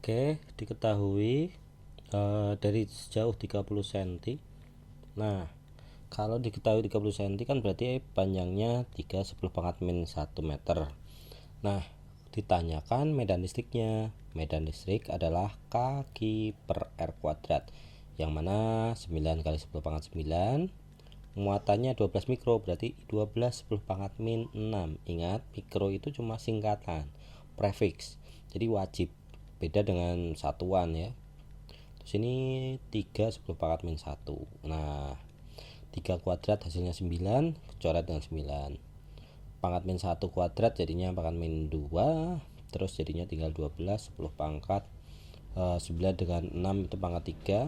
Oke, diketahui dari sejauh 30 cm. Nah, kalau diketahui 30 cm kan berarti panjangnya 3 10 pangkat min 1 meter. Nah, ditanyakan medan listriknya. Medan listrik adalah kaki per R kuadrat, yang mana 9 kali 10 pangkat 9, muatannya 12 mikro, berarti 12 10 pangkat min 6. Ingat, mikro itu cuma singkatan, prefix, jadi wajib, beda dengan satuan ya. Terus ini 3 10 pangkat min 1. Nah, 3 kuadrat hasilnya 9, coret dengan 9. Pangkat min 1 kuadrat jadinya pangkat min 2, terus jadinya tinggal 12 10 pangkat 9 dengan 6 itu pangkat 3.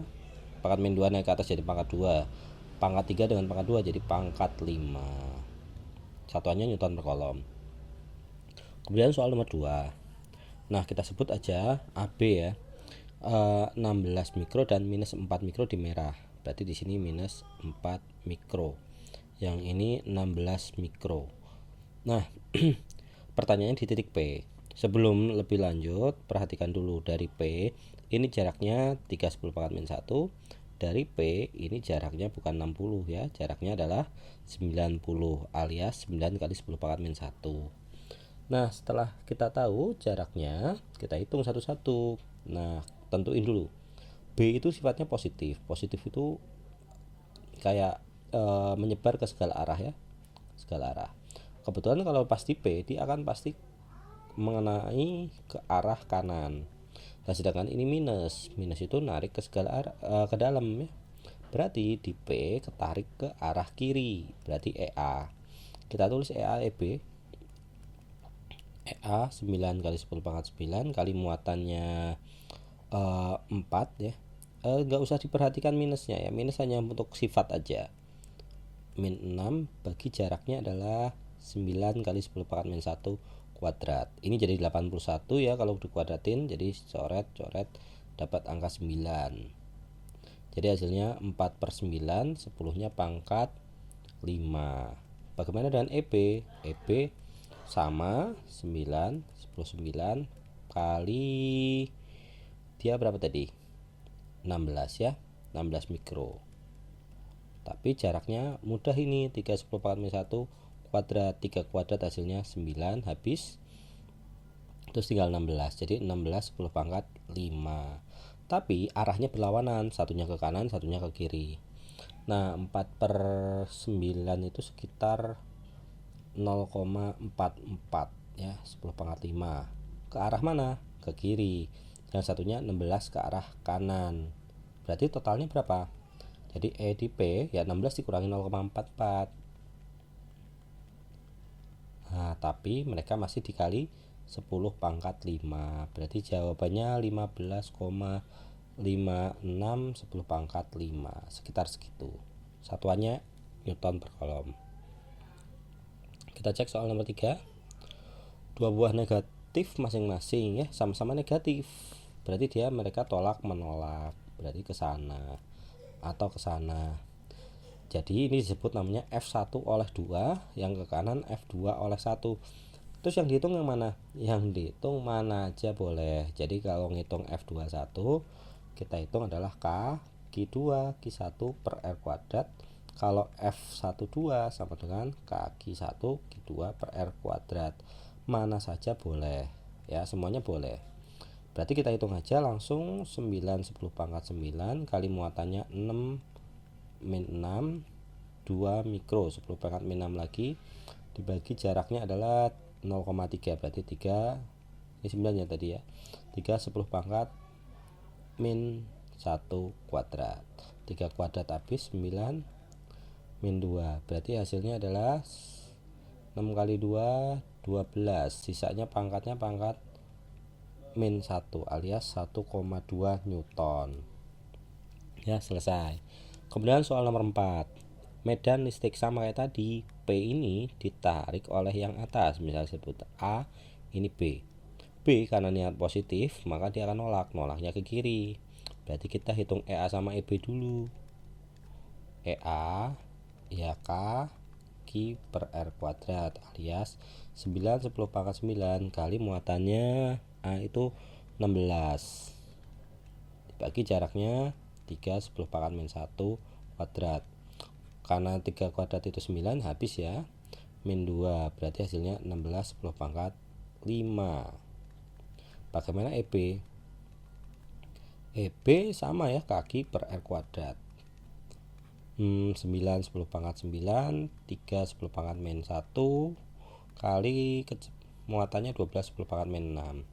Pangkat min 2 naik ke atas jadi pangkat 2. Pangkat 3 dengan pangkat 2 jadi pangkat 5. Satuannya Newton per kolom. Kemudian soal nomor 2. Nah, kita sebut aja AB ya. 16 mikro dan minus 4 mikro di merah. Berarti di sini minus 4 mikro. Yang ini 16 mikro. Nah, pertanyaannya di titik P. Sebelum lebih lanjut, perhatikan dulu dari P, ini jaraknya 3 10 pangkat min 1. Dari P, ini jaraknya bukan 60 ya, jaraknya adalah 90 alias 9 kali 10 pangkat min 1. Nah, setelah kita tahu jaraknya, kita hitung satu-satu. Nah, tentuin dulu. B itu sifatnya positif. Positif itu kayak menyebar ke segala arah ya, segala arah. Kebetulan kalau pasti P, dia akan pasti mengenai ke arah kanan. Nah, sedangkan ini minus itu narik ke segala arah, ke dalam ya. Berarti di P ketarik ke arah kiri. Berarti EA. Kita tulis EA EB. EA 9 kali 10 pangkat 9 kali muatannya 4 ya. Nggak usah diperhatikan minusnya ya. Minus hanya untuk sifat aja. Min 6 bagi jaraknya adalah 9 kali 10 pangkat min 1 kuadrat. Ini jadi 81 ya kalau dikuadratin. Jadi coret dapat angka 9. Jadi hasilnya 4/9, 10-nya pangkat 5. Bagaimana dengan EB? EB sama 9, 10 9 kali dia berapa tadi? 16 ya, 16 mikro. Tapi jaraknya mudah ini, 3 10 pangkat min 1 kuadrat, 3 kuadrat hasilnya 9 habis. Terus tinggal 16, jadi 16 10 pangkat 5. Tapi arahnya berlawanan, satunya ke kanan, satunya ke kiri. Nah, 4/9 itu sekitar 0,44 ya, 10 pangkat 5. Ke arah mana? Ke kiri. Yang satunya 16 ke arah kanan. Berarti totalnya berapa? Jadi E di P ya 16 dikurangi 0,44. Nah, tapi mereka masih dikali 10 pangkat 5. Berarti jawabannya 15,56 10 pangkat 5. Sekitar segitu. Satuannya Newton per kolom. Kita cek soal nomor 3. Dua buah negatif masing-masing ya, sama-sama negatif. Berarti mereka tolak menolak. Berarti ke sana atau ke sana. Jadi ini disebut namanya F1 oleh 2, yang ke kanan F2 oleh 1. Terus yang dihitung yang mana? Yang dihitung mana aja boleh. Jadi kalau ngitung F21, kita hitung adalah K Q2 Q1 per R kuadrat. Kalau F12 sama dengan K Q1 Q2 per R kuadrat. Mana saja boleh ya, semuanya boleh. Berarti kita hitung aja langsung 9 10 pangkat 9 kali muatannya 6 min 6 2 mikro, 10 pangkat min 6 lagi dibagi jaraknya adalah 0,3, berarti 3, ini 9 ya tadi ya, 3 10 pangkat min 1 kuadrat. 3 kuadrat habis 9 min 2, berarti hasilnya adalah 6 kali 2 12, sisanya pangkatnya pangkat min 1 alias 1,2 Newton ya. Selesai. Kemudian soal nomor 4. Medan listrik sama kayak tadi. P ini ditarik oleh yang atas. Misalnya sebut A, ini B. B karena niat positif, maka dia akan nolaknya ke kiri. Berarti kita hitung EA sama EB dulu. EA ya K Q per R kuadrat alias 9 10 pangkat 9 kali muatannya A itu 16 dibagi jaraknya 3 10 pangkat min 1 kuadrat. Karena 3 kuadrat itu 9, habis ya. Min 2 berarti hasilnya 16 10 pangkat 5. Bagaimana EB? EB sama ya, kaki per R kuadrat. 9 10 pangkat 9, 3 10 pangkat min 1 kali muatannya 12 10 pangkat min 6.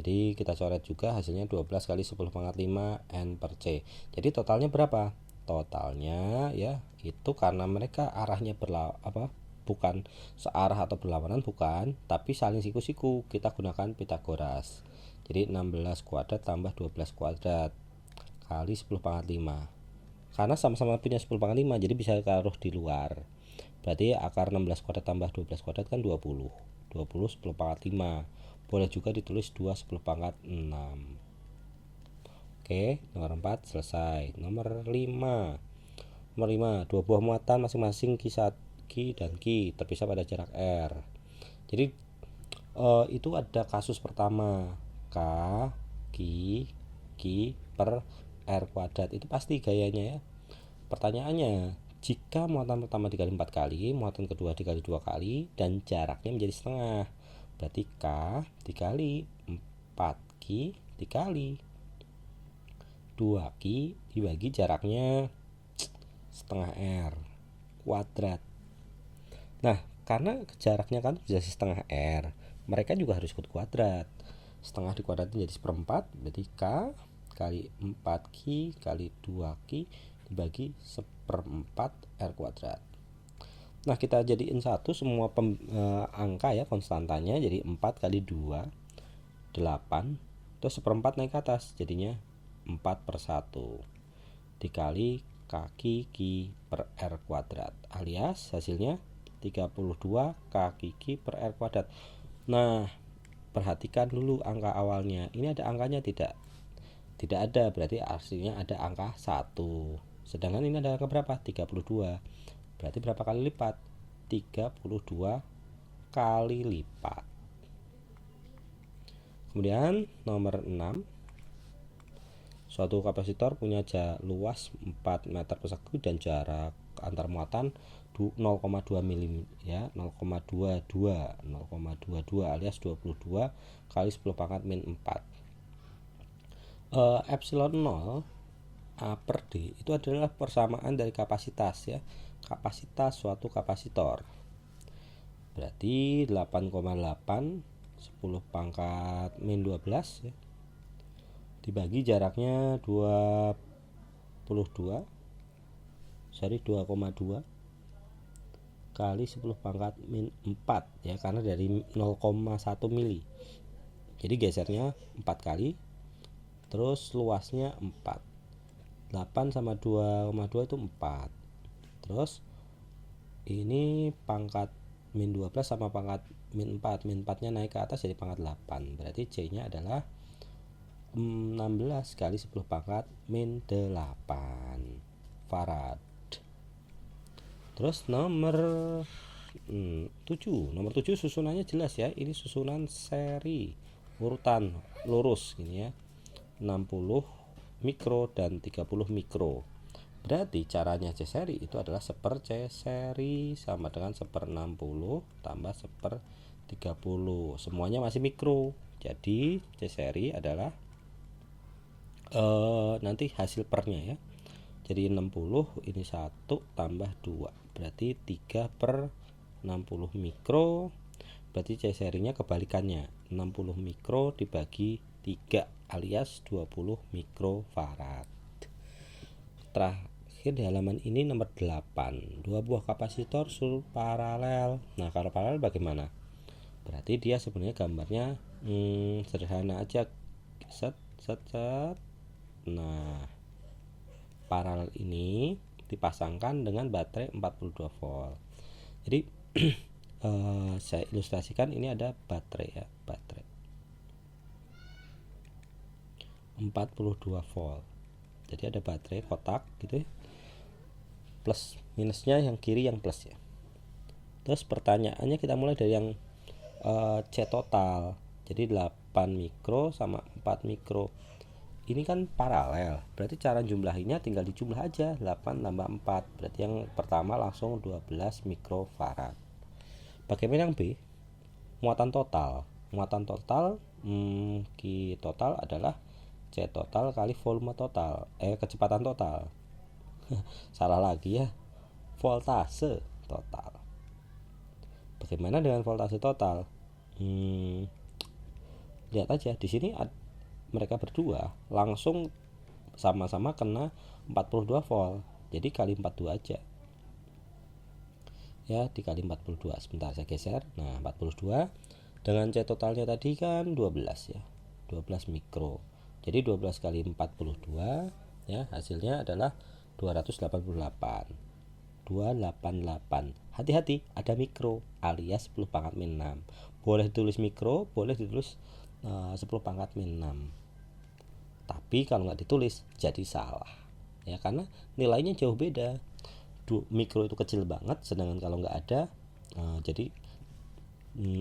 Jadi kita coret juga, hasilnya 12 kali 10 pangkat 5 N per C. Jadi totalnya berapa? Totalnya ya itu, karena mereka arahnya bukan searah atau berlawanan, bukan, tapi saling siku-siku, kita gunakan Pitagoras. Jadi 16 kuadrat tambah 12 kuadrat kali 10 pangkat 5. Karena sama-sama punya 10 pangkat 5, jadi bisa taruh di luar. Berarti akar 16 kuadrat tambah 12 kuadrat kan 20. 20 10 pangkat 5. Boleh juga ditulis 2 10 pangkat 6. Oke, nomor 4 selesai. Nomor 5. Nomor 5, dua buah muatan masing-masing Q1 dan Q terpisah pada jarak R. Jadi itu ada kasus pertama, K Q per R kuadrat. Itu pasti gayanya ya. Pertanyaannya, jika muatan pertama dikali 4 kali, muatan kedua dikali 2 kali, dan jaraknya menjadi setengah, berarti K dikali 4Q dikali 2Q dibagi jaraknya setengah R kuadrat. Nah, karena jaraknya kan bisa setengah R, mereka juga harus ikut kuadrat. Setengah dikuadratin jadi seperempat, berarti K kali 4Q kali 2Q dibagi seperempat R kuadrat. Nah, kita jadiin satu semua angka ya, konstantanya. Jadi 4 kali 2 8, terus seperempat naik ke atas, jadinya 4/1 dikali kaki Q per R kuadrat, alias hasilnya 32 kaki Q per R kuadrat. Nah, perhatikan dulu angka awalnya. Ini ada angkanya tidak? Tidak ada, berarti aslinya ada angka 1. Sedangkan ini ada angka berapa? 32. Berarti berapa kali lipat? 32 kali lipat. Kemudian nomor 6. Suatu kapasitor punya luas 4 meter persegi dan jarak antar muatan 0,2 mm ya, 0,22 alias 22 kali 10 pangkat min 4. Epsilon 0 A per D itu adalah persamaan dari kapasitas ya, kapasitas suatu kapasitor. Berarti 8,8 10 pangkat min 12 ya, dibagi jaraknya 2,2 kali 10 pangkat min 4 ya, karena dari 0,1 mili. Jadi gesernya 4 kali, terus luasnya 4. 8 sama 2,2 itu 4. Terus ini pangkat min 12 sama pangkat min 4. Min 4-nya naik ke atas jadi pangkat 8. Berarti C-nya adalah 16 kali 10 pangkat min 8 farad. Terus nomor 7. Nomor 7 susunannya jelas ya. Ini susunan seri urutan lurus gini ya. 60 mikro dan 30 mikro. Berarti caranya C seri itu adalah 1/C seri sama dengan 1/60 tambah 1/30. Semuanya masih mikro. Jadi C seri adalah nanti hasil pernya ya. Jadi 60 ini 1 tambah 2, berarti 3/60 mikro. Berarti C serinya kebalikannya, 60 mikro dibagi 3 alias 20 mikrofarad. Terakhir di halaman ini nomor 8, dua buah kapasitor paralel. Nah, kalau paralel bagaimana? Berarti dia sebenarnya gambarnya sederhana aja, set. Nah, paralel ini dipasangkan dengan baterai 42 volt. Jadi saya ilustrasikan, ini ada baterai ya, baterai 42 volt. Jadi ada baterai kotak gitu ya. Plus minusnya yang kiri yang plus ya. Terus pertanyaannya kita mulai dari yang C total. Jadi 8 mikro sama 4 mikro. Ini kan paralel, berarti cara jumlahinnya tinggal dijumlah aja, 8 tambah 4, berarti yang pertama langsung 12 mikrofarad. Bagaimana yang B? Muatan total. Muatan total Q total adalah C total kali volume total, kecepatan total. Salah lagi ya, voltase total. Bagaimana dengan voltase total? Lihat aja di sini mereka berdua langsung sama-sama kena 42 volt. Jadi kali 42 aja. Ya, dikali 42. Sebentar saya geser. Nah, 42 dengan C totalnya tadi kan 12 ya. 12 mikro. Jadi 12 kali 42 ya, hasilnya adalah 288. 288. Hati-hati, ada mikro alias 10 pangkat min 6. Boleh ditulis mikro, boleh ditulis 10 pangkat min 6. Tapi kalau nggak ditulis jadi salah ya, karena nilainya jauh beda. Mikro itu kecil banget, sedangkan kalau nggak ada jadi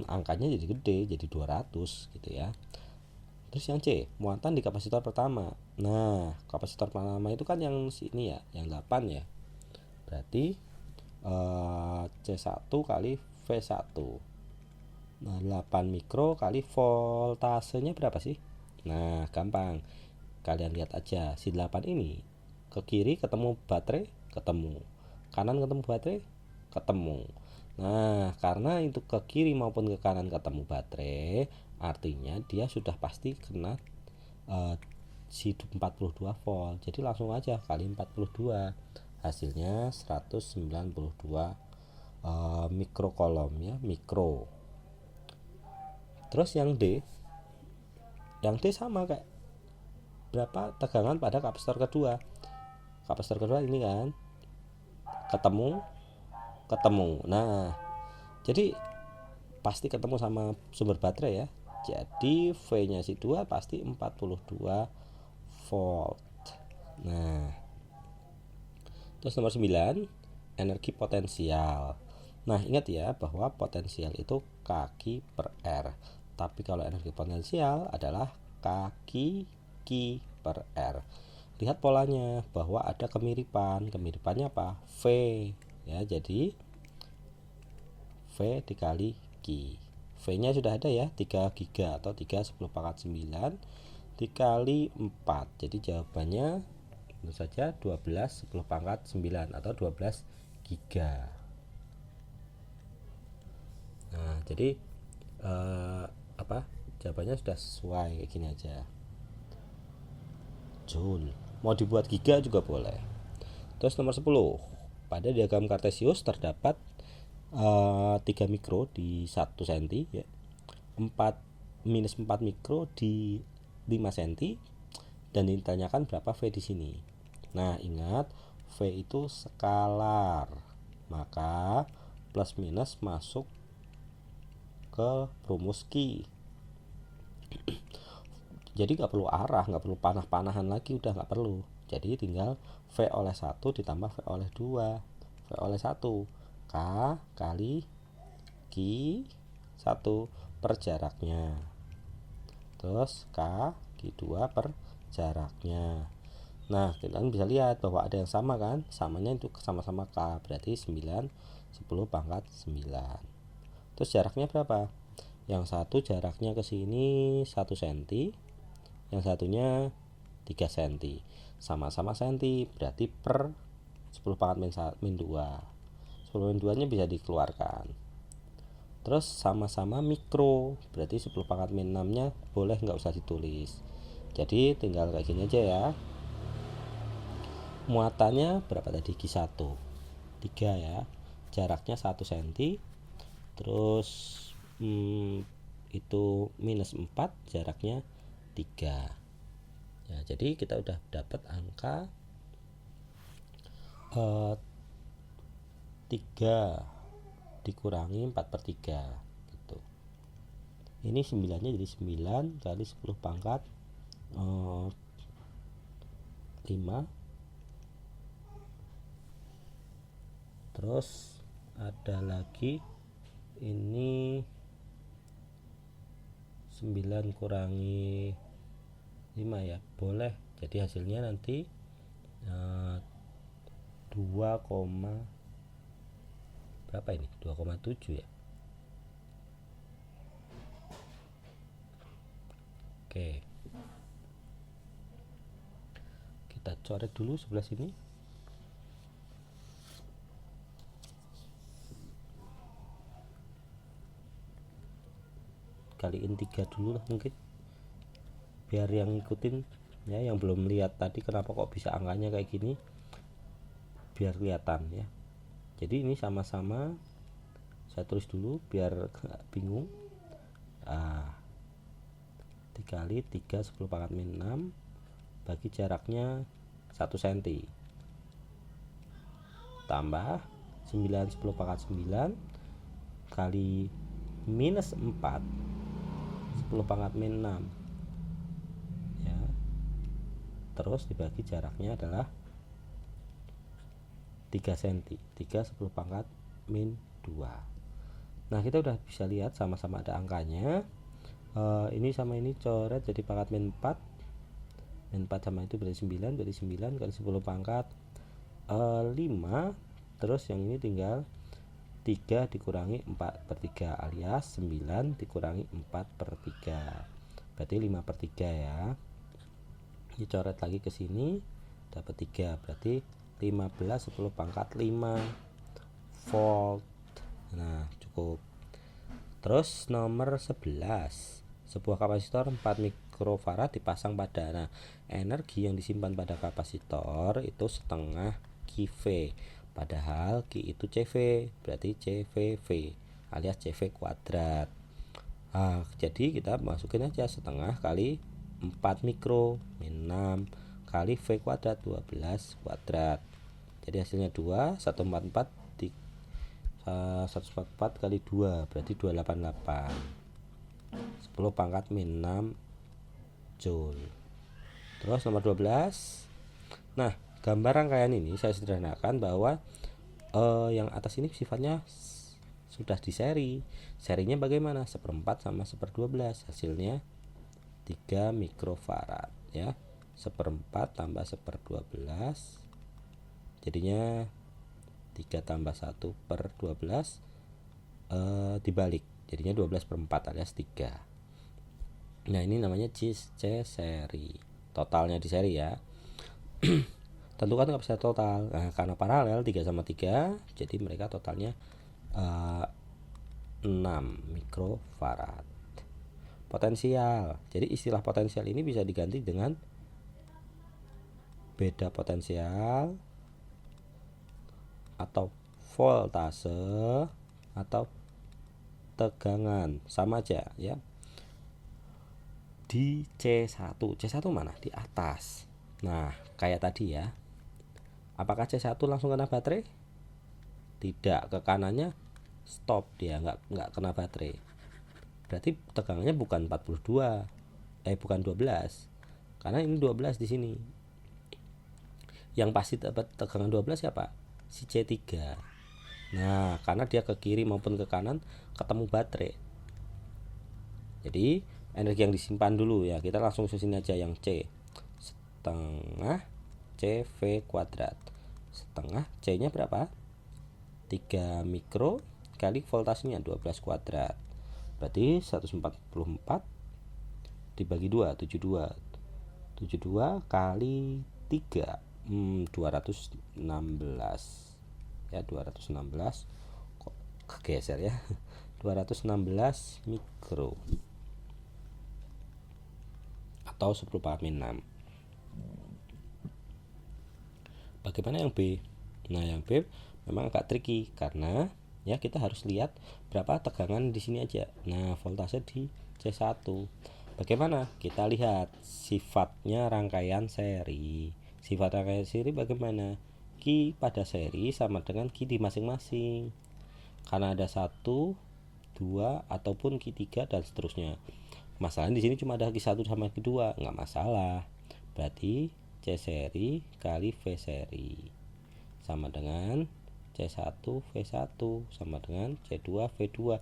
angkanya jadi gede, jadi 200 gitu ya. Terus yang C, muatan di kapasitor pertama. Nah, kapasitor pertama itu kan yang sini ya, yang 8 ya. Berarti C1 kali V1. Nah, 8 mikro kali voltasenya berapa sih? Nah, gampang. Kalian lihat aja, si 8 ini ke kiri ketemu baterai, ketemu. Kanan ketemu baterai, ketemu. Nah, karena itu ke kiri maupun ke kanan ketemu baterai, artinya dia sudah pasti kena si 42 volt. Jadi langsung aja kali 42. Hasilnya 192 mikrokolom ya, mikro. Terus yang D sama kayak berapa tegangan pada kapasitor kedua. Kapasitor kedua ini kan ketemu. Nah, jadi pasti ketemu sama sumber baterai ya. Jadi V-nya si 2 pasti 42 volt. Nah, terus nomor 9, energi potensial. Nah, ingat ya bahwa potensial itu kaki per R. Tapi kalau energi potensial adalah kaki Q per R. Lihat polanya bahwa ada kemiripan. Kemiripannya apa? V ya, jadi V dikali Q. V-nya sudah ada ya, 3 giga atau 3 10 pangkat 9 dikali 4. Jadi jawabannya tentu saja 12 10 pangkat 9 atau 12 giga. Nah, jadi jawabannya sudah sesuai kayak gini aja. Joule. Mau dibuat giga juga boleh. Terus nomor 10. Pada diagram kartesius terdapat 3 mikro di 1 cm ya. 4 mikro di 5 cm dan ditanyakan berapa V di sini. Nah, ingat V itu skalar. Maka plus minus masuk ke rumus Q. Jadi nggak perlu arah, nggak perlu panah-panahan lagi, udah nggak perlu. Jadi tinggal V oleh 1 ditambah V oleh 2. V oleh 1 K kali Q 1 per jaraknya. Terus K Q2 per jaraknya. Nah, kalian bisa lihat bahwa ada yang sama kan? Samanya itu sama-sama K, berarti 9 10 pangkat 9. Terus jaraknya berapa? Yang satu jaraknya ke sini 1 cm, yang satunya 3 cm. Sama-sama cm, berarti per 10 pangkat min 2. 10 min 2 nya bisa dikeluarkan. Terus sama-sama mikro, berarti 10 pangkat min 6 nya boleh nggak usah ditulis. Jadi tinggal kayak gini aja ya. Muatannya berapa tadi? Q1 3 ya, jaraknya 1 cm. Terus itu minus 4, jaraknya 3 ya. Jadi kita udah dapat angka 3 dikurangi 4/3 gitu. Ini 9 nya jadi 9 kali 10 pangkat 5. Terus ada lagi ini 9 kurangi 5 ya, boleh. Jadi hasilnya nanti 2, berapa ini? 2,7 ya. Oke. Kita coret dulu sebelah sini. Kaliin 3 dulu lah mungkin. Biar yang ngikutin ya, yang belum lihat tadi kenapa kok bisa angkanya kayak gini, biar kelihatan ya. Jadi ini sama-sama saya tulis dulu biar gak bingung. 3 kali 3 10 pangkat min 6 bagi jaraknya 1 cm tambah 9 10 pangkat 9 kali minus 4 10 pangkat min 6 ya, terus dibagi jaraknya adalah 3 cm, 3 10 pangkat min 2. Nah kita udah bisa lihat sama-sama ada angkanya. Ini sama ini coret jadi pangkat min 4. Min 4 sama itu berarti 9, berarti 9 kali 10 pangkat 5. Terus yang ini tinggal 3 dikurangi 4/3 alias 9 dikurangi 4/3, berarti 5/3 ya. Ini coret lagi ke sini dapat 3, berarti 15 10 pangkat 5 volt. Nah cukup. Terus nomor 11, sebuah kapasitor 4 mikrofarad dipasang pada, nah energi yang disimpan pada kapasitor itu setengah kV, padahal Q itu CV, berarti CVV alias CV kuadrat. Jadi kita masukin aja setengah kali 4 mikro min 6 kali V kuadrat 12 kuadrat. Jadi hasilnya 2, 144 144 kali 2 berarti 288, 10 pangkat min 6 Joule. Terus nomor 12. Nah gambar rangkaian ini saya sederhanakan bahwa yang atas ini sifatnya sudah di seri. Serinya bagaimana? 1/4 sama 1/12, hasilnya 3 mikrofarad ya. 1/4 tambah 1/12 jadinya 3 tambah 1/12 dibalik jadinya 12/4 alias 3. Nah ini namanya C seri, totalnya di seri ya. Tentukan kapasitor total. Nah karena paralel 3 sama 3 jadi mereka totalnya 6 mikrofarad. Potensial, jadi istilah potensial ini bisa diganti dengan beda potensial atau voltase atau tegangan, sama aja ya. Di C1 mana? Di atas. Nah kayak tadi ya, apakah C1 langsung kena baterai? Tidak, ke kanannya stop, dia nggak kena baterai. Berarti tegangannya bukan 42, bukan 12, karena ini 12 di sini. Yang pasti dapat tegangan 12 siapa? Si C3. Nah karena dia ke kiri maupun ke kanan ketemu baterai, jadi energi yang disimpan dulu ya, kita langsung susun aja yang C, setengah CV kuadrat, setengah C nya berapa? 3 mikro kali voltasenya 12 kuadrat, berarti 144 dibagi 2 72 kali 3 216 ya, 216 kok kegeser ya. 216 mikro atau 10 pangkat min 6. Bagaimana yang B? Nah yang B memang agak tricky karena ya kita harus lihat berapa tegangan di sini aja. Nah voltase di C1 bagaimana? Kita lihat sifatnya rangkaian seri. Sifat rangkaian seri bagaimana? Q pada seri sama dengan Q di masing-masing, karena ada 1, 2 ataupun Q3 dan seterusnya. Masalahnya di sini cuma ada Q1 sama Q2, nggak masalah. Berarti C seri kali V seri sama dengan C1 V1 sama dengan C2 V2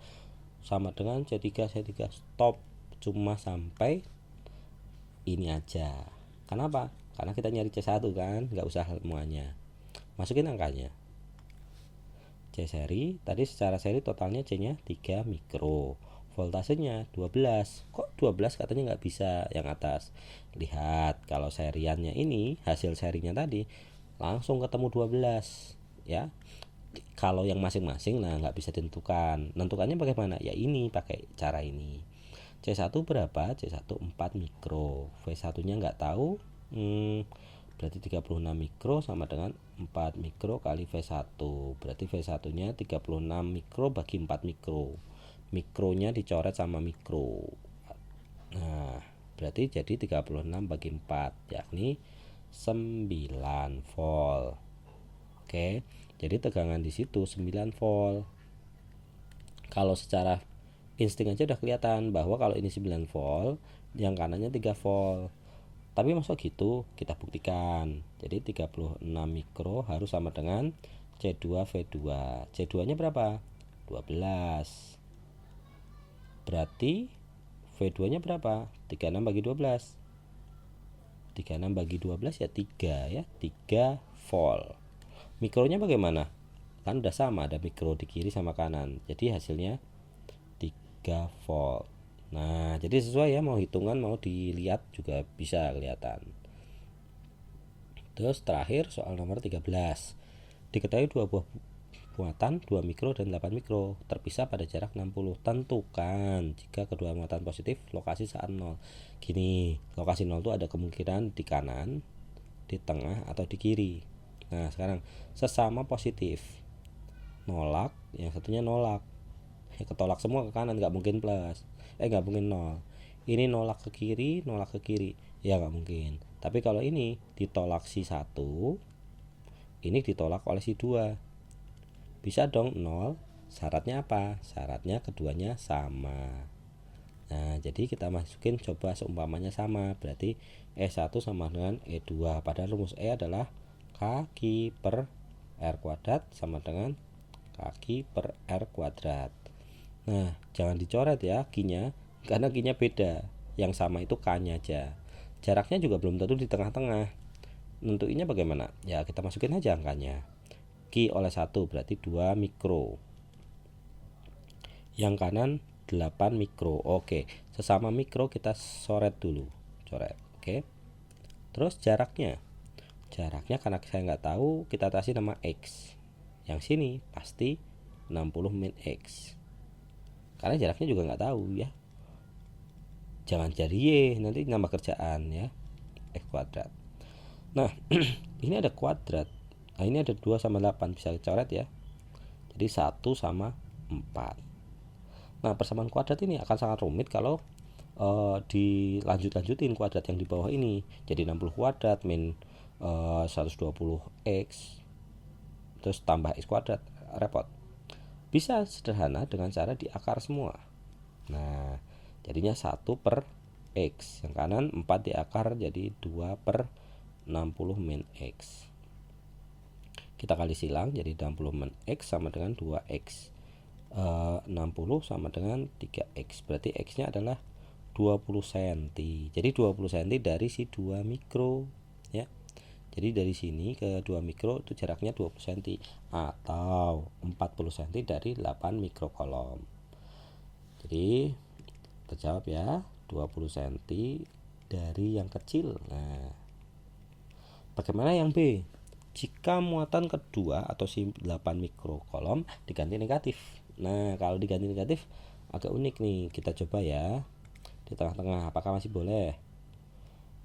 sama dengan C3 C3. Stop, cuma sampai ini aja. Kenapa? Karena kita nyari C1 kan, nggak usah semuanya. Masukin angkanya. C seri, tadi secara seri totalnya C-nya 3 mikro. Voltasenya 12. Kok 12 katanya nggak bisa yang atas? Lihat, kalau seriannya ini, hasil serinya tadi, langsung ketemu 12. Ya, kalau yang masing-masing, nah nggak bisa ditentukan. Nentukannya bagaimana? Ya ini, pakai cara ini. C1 berapa? C1 4 mikro. V1 nya nggak tahu. Berarti 36 mikro sama dengan 4 mikro kali V1. Berarti V1 nya 36 mikro bagi 4 mikro. Mikronya dicoret sama mikro. Nah, berarti jadi 36 bagi 4, yakni 9 volt. Oke, jadi tegangan di situ 9 volt. Kalau secara insting aja udah kelihatan bahwa kalau ini 9 volt, yang kanannya 3 volt. Tapi masuk gitu, kita buktikan. Jadi 36 mikro harus sama dengan C2 V2. C2 nya berapa? 12. Berarti V2 nya berapa? 36 bagi 12. 36 bagi 12 ya 3 ya, 3 volt. Mikronya bagaimana? Kan udah sama, ada mikro di kiri sama kanan. Jadi hasilnya 3 volt. Nah, jadi sesuai ya, mau hitungan mau dilihat juga bisa kelihatan. Terus terakhir soal nomor 13. Diketahui dua buah muatan 2 mikro dan 8 mikro terpisah pada jarak 60. Tentukan jika kedua muatan positif lokasi saat 0. Gini, lokasi 0 itu ada kemungkinan di kanan, di tengah, atau di kiri. Nah, sekarang sesama positif. Nolak, yang satunya nolak. Ketolak semua ke kanan, nggak mungkin plus. Nggak mungkin 0. Ini nolak ke kiri, nolak ke kiri. Ya nggak mungkin. Tapi kalau ini ditolak si 1, ini ditolak oleh si 2. Bisa dong 0. Syaratnya apa? Syaratnya keduanya sama. Nah, jadi kita masukin coba seumpamanya sama. Berarti E1 sama dengan E2. Padahal rumus E adalah kaki per R kuadrat sama dengan kaki per R kuadrat. Nah, jangan dicoret ya Q-nya, karena Q-nya beda. Yang sama itu K-nya aja. Jaraknya juga belum tentu di tengah-tengah. Nentuinnya bagaimana? Ya, kita masukin aja angkanya. Q oleh 1 berarti 2 mikro. Yang kanan 8 mikro. Oke, sesama mikro kita coret dulu. Coret, oke. Terus jaraknya. Jaraknya karena saya nggak tahu, kita kasih nama X. Yang sini pasti 60 min X. Karena jaraknya juga nggak tahu ya. Jangan cari Y, nanti nambah kerjaan ya. X kuadrat. Nah, ini ada kuadrat. Nah, ini ada 2 sama 8, bisa dicoret ya. Jadi 1 sama 4. Nah, persamaan kuadrat ini akan sangat rumit kalau dilanjut-lanjutin kuadrat yang di bawah ini. Jadi 60 kuadrat min 120X terus tambah X kuadrat, repot. Bisa sederhana dengan cara diakar semua. Nah, jadinya 1 per X. Yang kanan 4 diakar jadi 2 per 60 min X. Kita kali silang jadi 60 min X sama dengan 2X. 60 sama dengan 3X. Berarti X-nya adalah 20 cm. Jadi 20 cm dari si 2 mikro ya. Jadi dari sini ke 2 mikro itu jaraknya 20 cm atau 40 cm dari 8 mikrokolom. Jadi terjawab ya, 20 cm dari yang kecil. Nah, bagaimana yang B? Jika muatan kedua atau si 8 mikrokolom diganti negatif. Nah, kalau diganti negatif agak unik nih. Kita coba ya. Di tengah-tengah apakah masih boleh?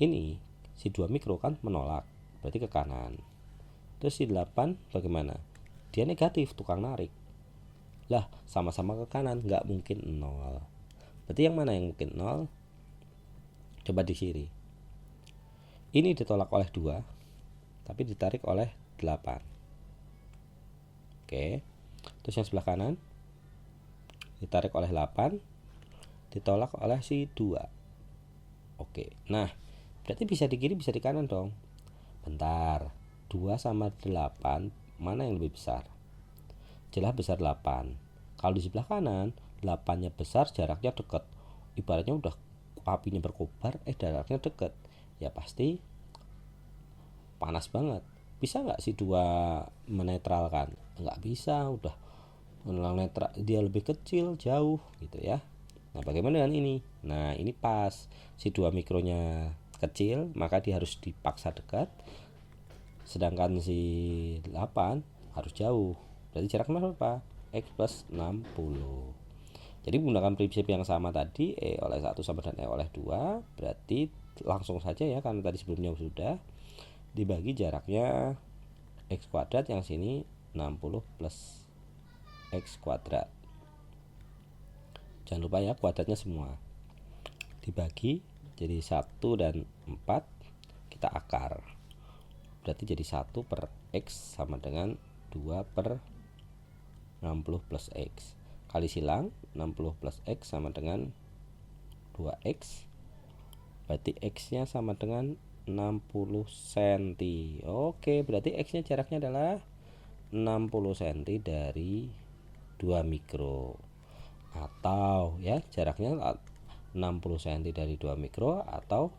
Ini si 2 mikro kan menolak, berarti ke kanan. Terus si 8 bagaimana? Dia negatif, tukang narik. Lah, sama-sama ke kanan, nggak mungkin 0. Berarti yang mana yang mungkin 0? Coba di sini. Ini ditolak oleh 2, tapi ditarik oleh 8. Oke. Terus yang sebelah kanan ditarik oleh 8, ditolak oleh si 2. Oke. Nah, berarti bisa di kiri bisa di kanan dong. Bentar. 2 sama 8 mana yang lebih besar? Jelas besar 8. Kalau di sebelah kanan 8-nya besar, jaraknya dekat. Ibaratnya udah apinya berkobar, jaraknya deket, ya pasti panas banget. Bisa nggak si 2 menetralkan? Nggak bisa, udah netral, dia lebih kecil jauh gitu ya. Nah bagaimana dengan ini? Nah ini pas si 2 mikronya kecil, maka dia harus dipaksa dekat, sedangkan si 8 harus jauh. Berarti jaraknya berapa? X plus 60. Jadi menggunakan prinsip yang sama tadi, E oleh 1 sama dengan E oleh 2, berarti langsung saja ya, karena tadi sebelumnya sudah dibagi jaraknya X kuadrat, yang sini 60 plus X kuadrat. Jangan lupa ya kuadratnya semua. Dibagi jadi 1 dan 4, kita akar. Berarti jadi 1 per X sama dengan 2 per 60 plus X. Kali silang, 60 plus X sama dengan 2X. Berarti X-nya sama dengan 60 cm. Oke, berarti X-nya jaraknya adalah 60 cm dari 2 mikro. Atau ya jaraknya 60 cm dari 2 mikro, atau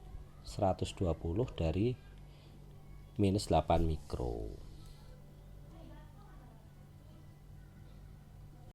120 dari minus 8 mikro.